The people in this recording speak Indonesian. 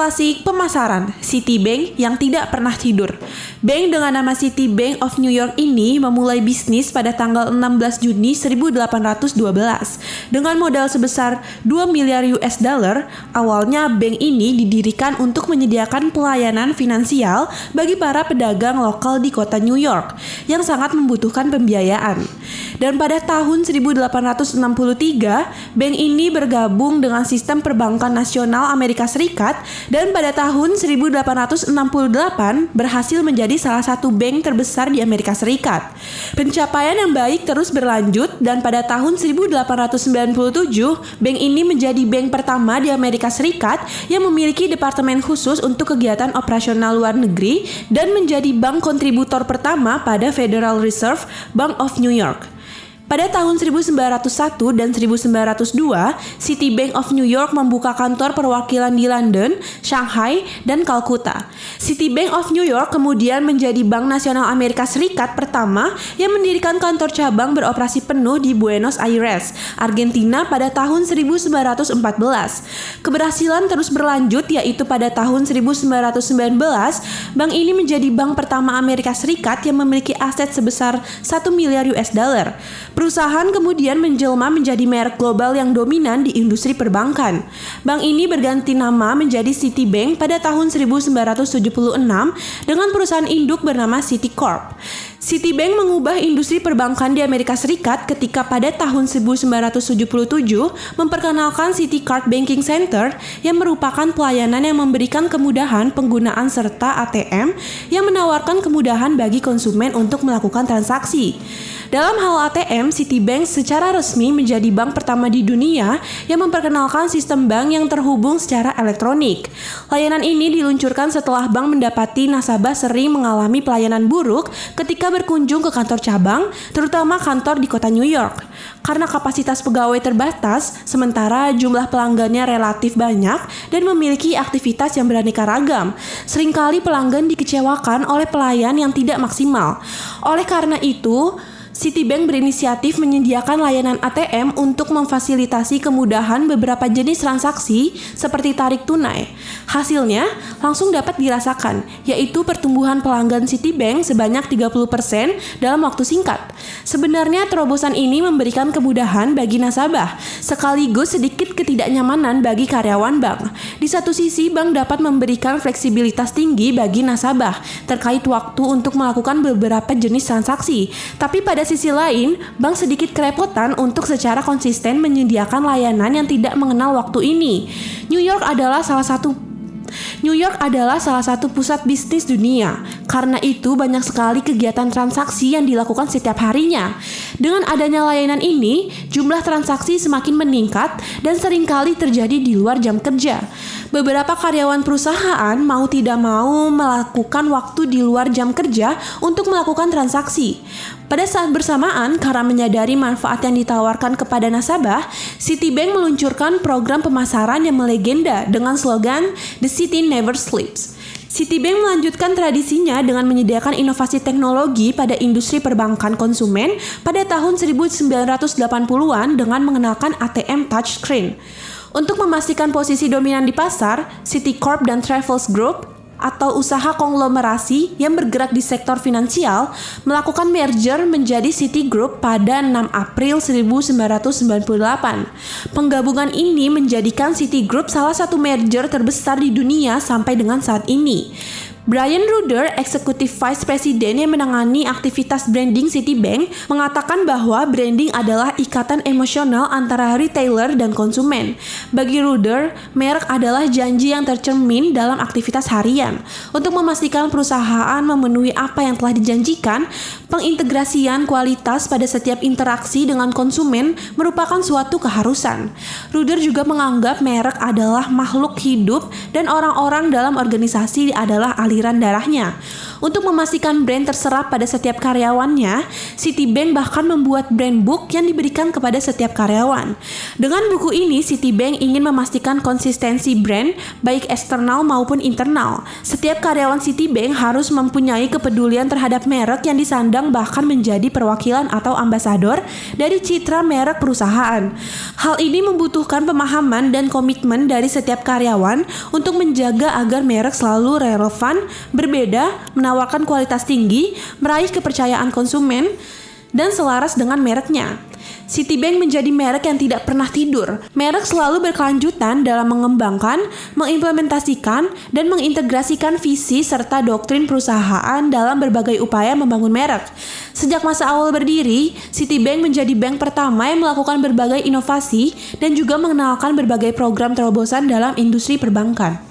klasik pemasaran, Citibank yang tidak pernah tidur. Bank dengan nama Citibank of New York ini memulai bisnis pada tanggal 16 Juni 1812 dengan modal sebesar 2 miliar US dollar. Awalnya bank ini didirikan untuk menyediakan pelayanan finansial bagi para pedagang lokal di kota New York yang sangat membutuhkan pembiayaan. Dan pada tahun 1863, bank ini bergabung dengan sistem perbankan nasional Amerika Serikat dan pada tahun 1868 berhasil menjadi salah satu bank terbesar di Amerika Serikat. Pencapaian yang baik terus berlanjut dan pada tahun 1897, bank ini menjadi bank pertama di Amerika Serikat yang memiliki departemen khusus untuk kegiatan operasional luar negeri dan menjadi bank kontributor pertama pada Federal Reserve Bank of New York. Pada tahun 1901 dan 1902, Citibank of New York membuka kantor perwakilan di London, Shanghai, dan Kalkuta. Citibank of New York kemudian menjadi Bank Nasional Amerika Serikat pertama yang mendirikan kantor cabang beroperasi penuh di Buenos Aires, Argentina pada tahun 1914. Keberhasilan terus berlanjut, yaitu pada tahun 1919, bank ini menjadi bank pertama Amerika Serikat yang memiliki aset sebesar 1 miliar US dollar. Perusahaan kemudian menjelma menjadi merek global yang dominan di industri perbankan. Bank ini berganti nama menjadi Citibank pada tahun 1976 dengan perusahaan induk bernama Citicorp. Citibank mengubah industri perbankan di Amerika Serikat ketika pada tahun 1977 memperkenalkan Citicard Banking Center yang merupakan pelayanan yang memberikan kemudahan penggunaan serta ATM yang menawarkan kemudahan bagi konsumen untuk melakukan transaksi. Dalam hal ATM, Citibank secara resmi menjadi bank pertama di dunia yang memperkenalkan sistem bank yang terhubung secara elektronik. Layanan ini diluncurkan setelah bank mendapati nasabah sering mengalami pelayanan buruk ketika berkunjung ke kantor cabang, terutama kantor di kota New York. Karena kapasitas pegawai terbatas, sementara jumlah pelanggannya relatif banyak dan memiliki aktivitas yang beraneka ragam, seringkali pelanggan dikecewakan oleh pelayan yang tidak maksimal. Oleh karena itu, Citibank berinisiatif menyediakan layanan ATM untuk memfasilitasi kemudahan beberapa jenis transaksi seperti tarik tunai. Hasilnya langsung dapat dirasakan, yaitu pertumbuhan pelanggan Citibank sebanyak 30% dalam waktu singkat. Sebenarnya terobosan ini memberikan kemudahan bagi nasabah, sekaligus sedikit ketidaknyamanan bagi karyawan bank. Di satu sisi, bank dapat memberikan fleksibilitas tinggi bagi nasabah terkait waktu untuk melakukan beberapa jenis transaksi, tapi pada sisi lain, bank sedikit kerepotan untuk secara konsisten menyediakan layanan yang tidak mengenal waktu ini. New York adalah salah satu pusat bisnis dunia. Karena itu banyak sekali kegiatan transaksi yang dilakukan setiap harinya. Dengan adanya layanan ini, jumlah transaksi semakin meningkat dan seringkali terjadi di luar jam kerja. Beberapa karyawan perusahaan mau tidak mau melakukan waktu di luar jam kerja untuk melakukan transaksi. Pada saat bersamaan, karena menyadari manfaat yang ditawarkan kepada nasabah, Citibank meluncurkan program pemasaran yang melegenda dengan slogan "The City Never Sleeps". Citibank melanjutkan tradisinya dengan menyediakan inovasi teknologi pada industri perbankan konsumen pada tahun 1980-an dengan mengenalkan ATM touchscreen. Untuk memastikan posisi dominan di pasar, Citicorp dan Travels Group atau usaha konglomerasi yang bergerak di sektor finansial melakukan merger menjadi Citigroup pada 6 April 1998. Penggabungan ini menjadikan Citigroup salah satu merger terbesar di dunia sampai dengan saat ini. Brian Ruder, Executive Vice President yang menangani aktivitas branding Citibank, mengatakan bahwa branding adalah ikatan emosional antara retailer dan konsumen. Bagi Ruder, merek adalah janji yang tercermin dalam aktivitas harian. Untuk memastikan perusahaan memenuhi apa yang telah dijanjikan, pengintegrasian kualitas pada setiap interaksi dengan konsumen merupakan suatu keharusan. Ruder juga menganggap merek adalah makhluk hidup dan orang-orang dalam organisasi adalah aliran darahnya. Untuk memastikan brand terserap pada setiap karyawannya, Citibank bahkan membuat brand book yang diberikan kepada setiap karyawan. Dengan buku ini, Citibank ingin memastikan konsistensi brand baik eksternal maupun internal. Setiap karyawan Citibank harus mempunyai kepedulian terhadap merek yang disandang, bahkan menjadi perwakilan atau ambasador dari citra merek perusahaan. Hal ini membutuhkan pemahaman dan komitmen dari setiap karyawan untuk menjaga agar merek selalu relevan, berbeda, menawarkan kualitas tinggi, meraih kepercayaan konsumen, dan selaras dengan mereknya. Citibank menjadi merek yang tidak pernah tidur. Merek selalu berkelanjutan dalam mengembangkan, mengimplementasikan, dan mengintegrasikan visi serta doktrin perusahaan dalam berbagai upaya membangun merek. Sejak masa awal berdiri, Citibank menjadi bank pertama yang melakukan berbagai inovasi dan juga mengenalkan berbagai program terobosan dalam industri perbankan.